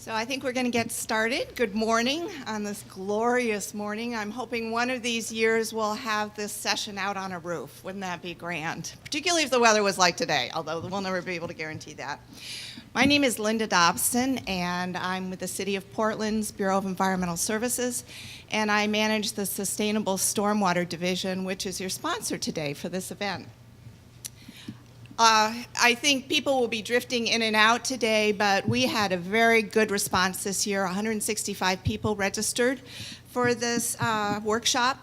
So I think we're going to get started. Good morning on this glorious morning. I'm hoping one of these years we'll have this session out on a roof. Wouldn't that be grand? Particularly if the weather was like today, although we'll never be able to guarantee that. My name is Linda Dobson, and I'm with the City of Portland's Bureau of Environmental Services, and I manage the Sustainable Stormwater Division, which is your sponsor today for this event. I think people will be drifting in and out today, but we had a very good response this year. 165 people registered for this workshop.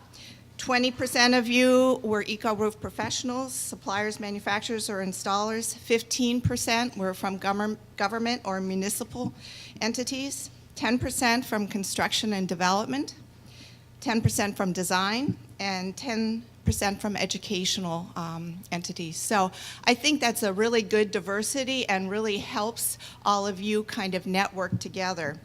20% of you were Ecoroof professionals, suppliers, manufacturers, or installers. 15% were from government or municipal entities. 10% from construction and development. 10% from design, and 10% from educational entities. So I think that's a really good diversity and really helps all of you kind of network together.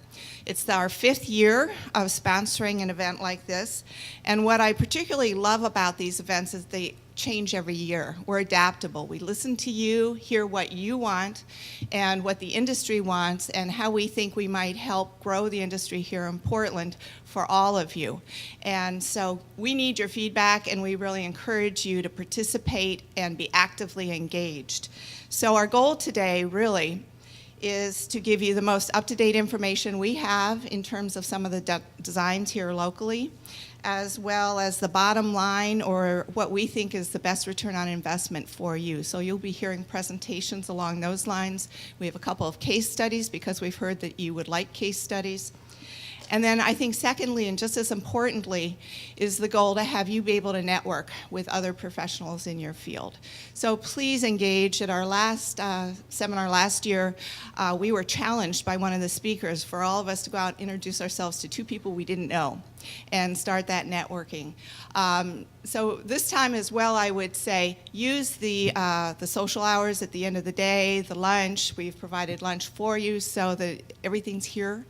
It's our 5th year of sponsoring an event like this, and what I particularly love about these events is they change every year. We're adaptable. We listen to you, hear what you want, and what the industry wants, and how we think we might help grow the industry here in Portland for all of you. And so we need your feedback, and we really encourage you to participate and be actively engaged. So our goal today really is to give you the most up-to-date information we have in terms of some of the designs here locally, as well as the bottom line or what we think is the best return on investment for you. So you'll be hearing presentations along those lines. We have a couple of case studies because we've heard that you would like case studies. And then I think secondly, and just as importantly, is the goal to have you be able to network with other professionals in your field. So please engage. At our last seminar last year, we were challenged by one of the speakers for all of us to go out and introduce ourselves to 2 people we didn't know and start that networking. So this time as well, I would say, use the social hours at the end of the day, the lunch. We've provided lunch for you so that everything's here.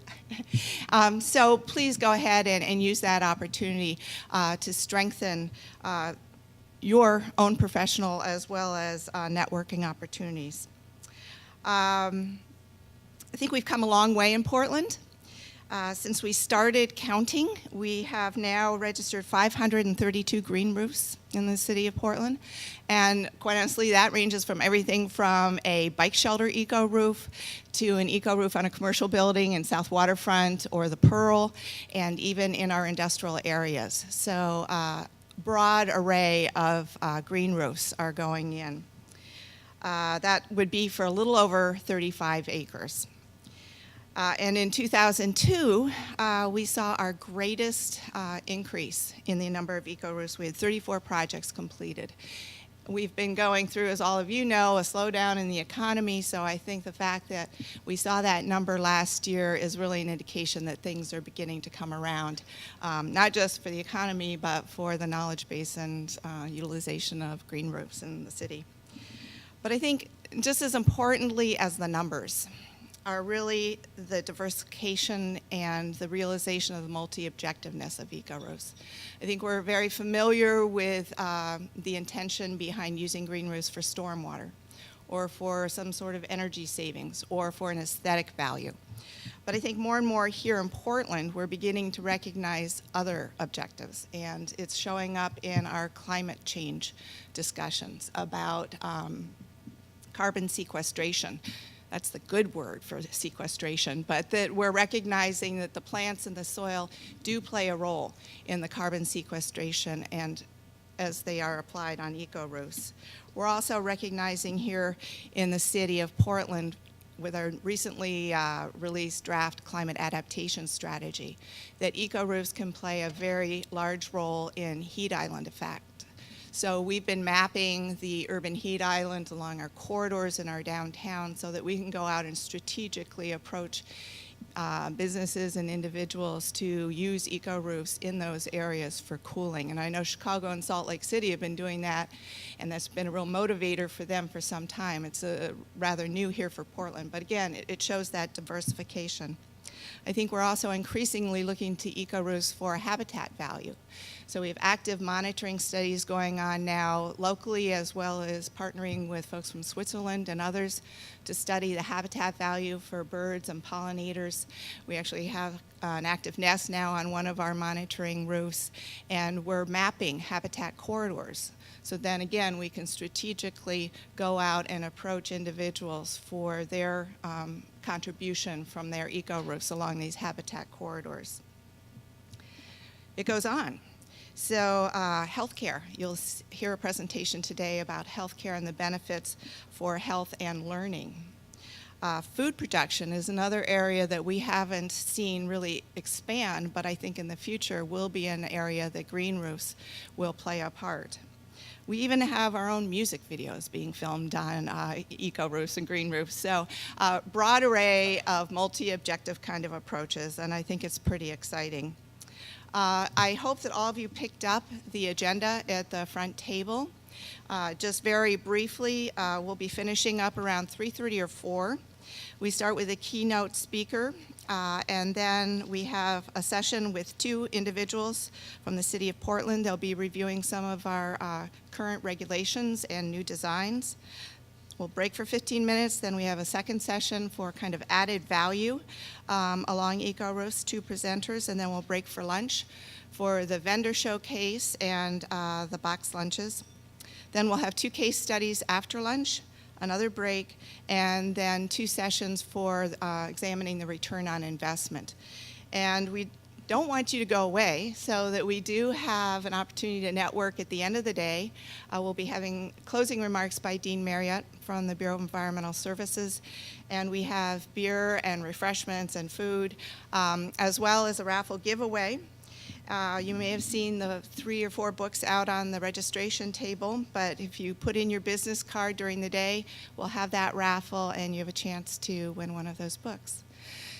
So please go ahead and use that opportunity to strengthen your own professional as well as networking opportunities. I think we've come a long way in Portland. Since we started counting, we have now registered 532 green roofs in the city of Portland. And quite honestly, that ranges from everything from a bike shelter eco-roof to an eco-roof on a commercial building in South Waterfront or the Pearl, and even in our industrial areas. So broad array of green roofs are going in. That would be for a little over 35 acres. And in 2002, we saw our greatest increase in the number of eco-roofs. We had 34 projects completed. We've been going through, as all of you know, a slowdown in the economy, so I think the fact that we saw that number last year is really an indication that things are beginning to come around, not just for the economy, but for the knowledge base and utilization of green roofs in the city. But I think just as importantly as the numbers are really the diversification and the realization of the multi-objectiveness of eco-roofs. I think we're very familiar with the intention behind using green roofs for stormwater, or for some sort of energy savings, or for an aesthetic value. But I think more and more here in Portland, we're beginning to recognize other objectives, and it's showing up in our climate change discussions about carbon sequestration. That's the good word for sequestration, but that we're recognizing that the plants and the soil do play a role in the carbon sequestration and as they are applied on eco-roofs. We're also recognizing here in the city of Portland with our recently released draft climate adaptation strategy that eco-roofs can play a very large role in heat island effect. So we've been mapping the urban heat islands along our corridors in our downtown so that we can go out and strategically approach businesses and individuals to use eco-roofs in those areas for cooling. And I know Chicago and Salt Lake City have been doing that, and that's been a real motivator for them for some time. It's rather new here for Portland, but again, it shows that diversification. I think we're also increasingly looking to Ecoroof for habitat value. So we have active monitoring studies going on now locally, as well as partnering with folks from Switzerland and others to study the habitat value for birds and pollinators. We actually have an active nest now on one of our monitoring roofs, and we're mapping habitat corridors. So then again, we can strategically go out and approach individuals for their contribution from their eco-roofs along these habitat corridors. It goes on. So healthcare, you'll hear a presentation today about healthcare and the benefits for health and learning. Food production is another area that we haven't seen really expand, but I think in the future will be an area that green roofs will play a part. We even have our own music videos being filmed on eco roofs and green roofs. So broad array of multi-objective kind of approaches, and I think it's pretty exciting. I hope that all of you picked up the agenda at the front table. Just very briefly, we'll be finishing up around 3:30 or 4. We start with a keynote speaker, and then we have a session with 2 individuals from the City of Portland. They'll be reviewing some of our current regulations and new designs. We'll break for 15 minutes, then we have a second session for kind of added value along eco-roofs, 2 presenters, and then we'll break for lunch for the vendor showcase and the box lunches. Then we'll have 2 case studies after lunch, another break, and then 2 sessions for examining the return on investment. And we don't want you to go away, so that we do have an opportunity to network at the end of the day. We'll be having closing remarks by Dean Marriott from the Bureau of Environmental Services, and we have beer and refreshments and food, as well as a raffle giveaway. You may have seen the 3 or 4 books out on the registration table, but if you put in your business card during the day, we'll have that raffle and you have a chance to win one of those books.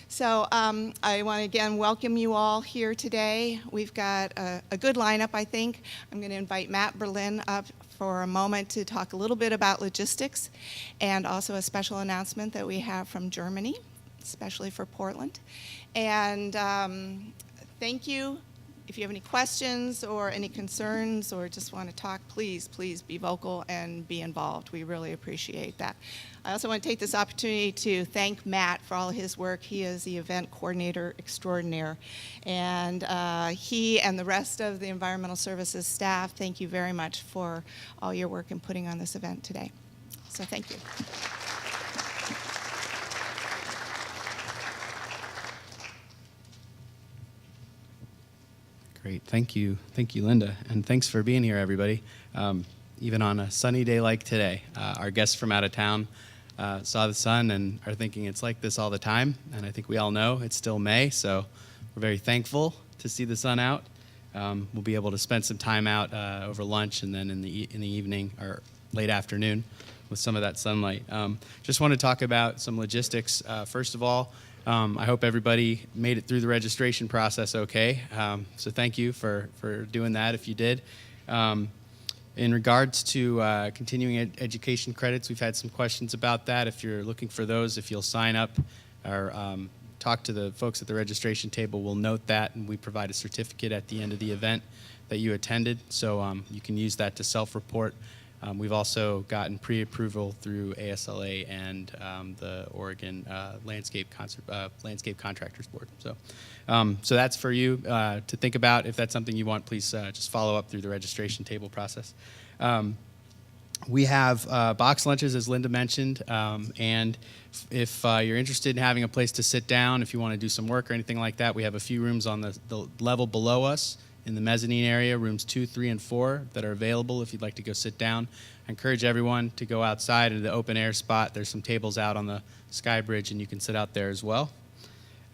So I want to again welcome you all here today. We've got a good lineup, I think. I'm going to invite Matt Berlin up for a moment to talk a little bit about logistics, and also a special announcement that we have from Germany, especially for Portland. And thank you. If you have any questions or any concerns or just want to talk, please be vocal and be involved. We really appreciate that. I also want to take this opportunity to thank Matt for all his work. He is the event coordinator extraordinaire. And he and the rest of the Environmental Services staff, thank you very much for all your work in putting on this event today. So thank you. Great, thank you, Linda, and thanks for being here, everybody. Even on a sunny day like today, our guests from out of town saw the sun and are thinking it's like this all the time, and I think we all know it's still May, so we're very thankful to see the sun out. We'll be able to spend some time out over lunch and then in the evening or late afternoon with some of that sunlight. Just want to talk about some logistics. First of all, I hope everybody made it through the registration process okay. So thank you for doing that if you did. In regards to continuing education credits, we've had some questions about that. If you're looking for those, if you'll sign up or talk to the folks at the registration table, we'll note that, and we provide a certificate at the end of the event that you attended. So you can use that to self-report. We've also gotten pre-approval through ASLA and the Oregon Landscape Contractors Board. So that's for you to think about. If that's something you want, please just follow up through the registration table process. We have box lunches, as Linda mentioned, and if you're interested in having a place to sit down, if you want to do some work or anything like that, we have a few rooms on the level below us in the mezzanine area, rooms 2, 3, and 4 that are available if you'd like to go sit down. I encourage everyone to go outside into the open air spot. There's some tables out on the Sky Bridge, and you can sit out there as well.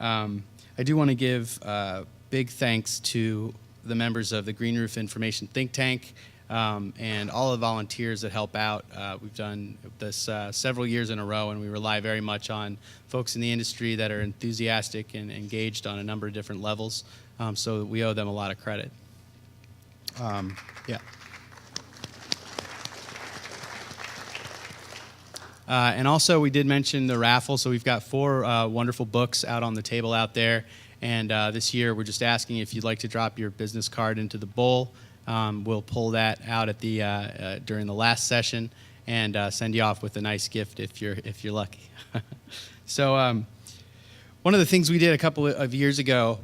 I do want to give big thanks to the members of the Green Roof Information Think Tank and all the volunteers that help out. We've done this several years in a row, and we rely very much on folks in the industry that are enthusiastic and engaged on a number of different levels. So we owe them a lot of credit. And also, we did mention the raffle, so we've got 4 wonderful books out on the table out there. And this year, we're just asking if you'd like to drop your business card into the bowl. We'll pull that out at the during the last session and send you off with a nice gift if you're lucky. So one of the things we did a couple of years ago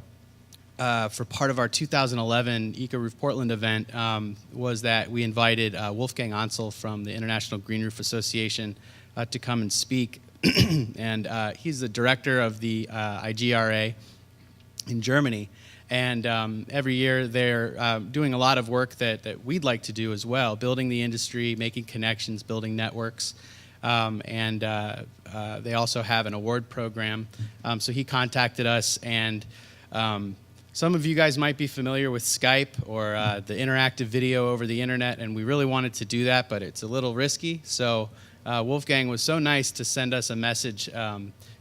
for part of our 2011 Ecoroof Portland event was that we invited Wolfgang Ansel from the International Green Roof Association to come and speak. And he's the director of the IGRA in Germany. And every year they're doing a lot of work that we'd like to do as well, building the industry, making connections, building networks. And they also have an award program. So he contacted us, and some of you guys might be familiar with Skype or the interactive video over the internet, and we really wanted to do that, but it's a little risky. So Wolfgang was so nice to send us a message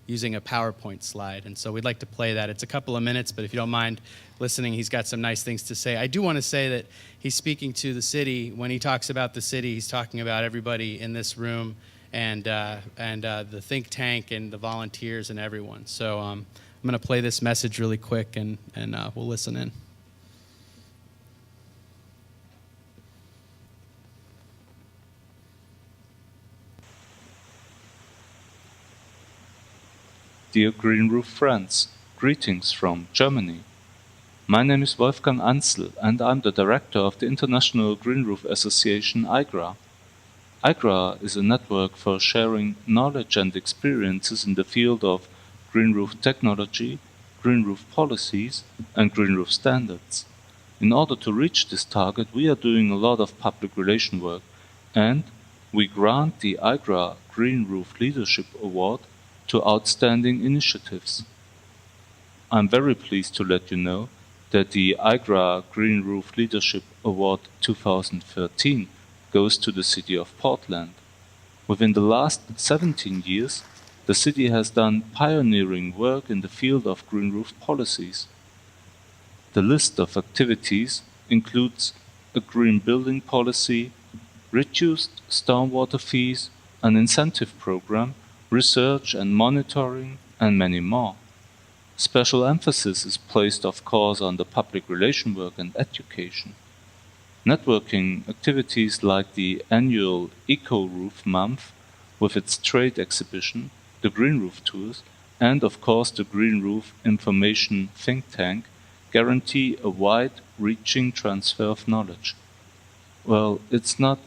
using a PowerPoint slide, and so we'd like to play that. It's a couple of minutes, but if you don't mind listening, he's got some nice things to say. I do want to say that he's speaking to the city. When he talks about the city, he's talking about everybody in this room and the think tank and the volunteers and everyone. So I'm going to play this message really quick, and we'll listen in. Dear Green Roof friends, greetings from Germany. My name is Wolfgang Ansel, and I'm the director of the International Green Roof Association IGRA. IGRA is a network for sharing knowledge and experiences in the field of green roof technology, green roof policies, and green roof standards. In order to reach this target, we are doing a lot of public relation work, and we grant the IGRA Green Roof Leadership Award to outstanding initiatives. I'm very pleased to let you know that the IGRA Green Roof Leadership Award 2013 goes to the city of Portland. Within the last 17 years, the city has done pioneering work in the field of green roof policies. The list of activities includes a green building policy, reduced stormwater fees, an incentive program, research and monitoring, and many more. Special emphasis is placed, of course, on the public relation work and education. Networking activities like the annual Ecoroof Month with its trade exhibition, the Green Roof Tours, and of course the Green Roof Information Think Tank guarantee a wide-reaching transfer of knowledge. Well, it's not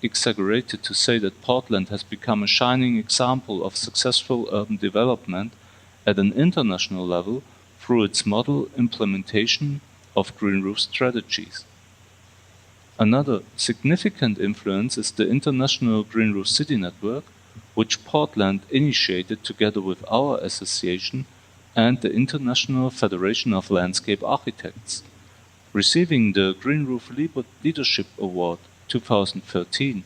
exaggerated to say that Portland has become a shining example of successful urban development at an international level through its model implementation of green roof strategies. Another significant influence is the International Green Roof City Network, which Portland initiated together with our association and the International Federation of Landscape Architects. Receiving the Green Roof Leadership Award 2013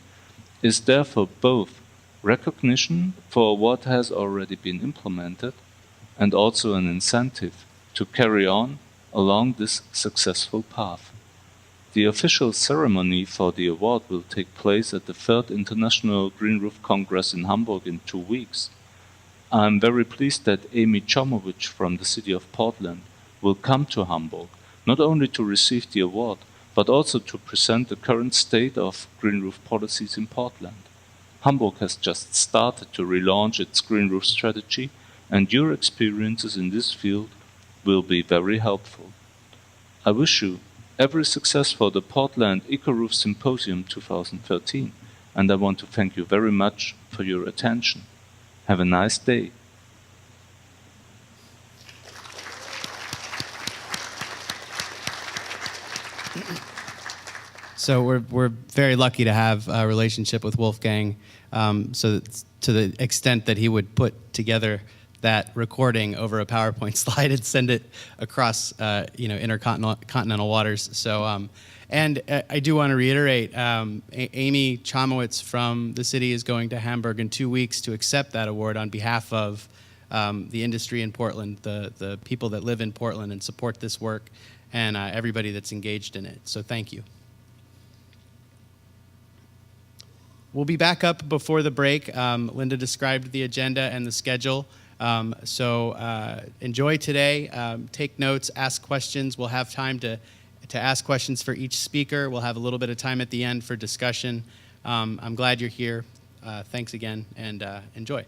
is therefore both recognition for what has already been implemented and also an incentive to carry on along this successful path. The official ceremony for the award will take place at the 3rd International Green Roof Congress in Hamburg in 2 weeks. I am very pleased that Amy Chomowicz from the city of Portland will come to Hamburg, not only to receive the award, but also to present the current state of green roof policies in Portland. Hamburg has just started to relaunch its green roof strategy, and your experiences in this field will be very helpful. I wish you every success for the Portland Ecoroof Symposium 2013, and I want to thank you very much for your attention. Have a nice day. So we're very lucky to have a relationship with Wolfgang, so to the extent that he would put together that recording over a PowerPoint slide and send it across intercontinental waters. So and I do want to reiterate, Amy Chomowicz from the city is going to Hamburg in 2 weeks to accept that award on behalf of the industry in Portland, the people that live in Portland and support this work, and everybody that's engaged in it. So thank you. we'll be back up before the break. Linda described the agenda and the schedule. So enjoy today. Take notes, ask questions. We'll have time to ask questions for each speaker. We'll have a little bit of time at the end for discussion. I'm glad you're here. Thanks again, and enjoy.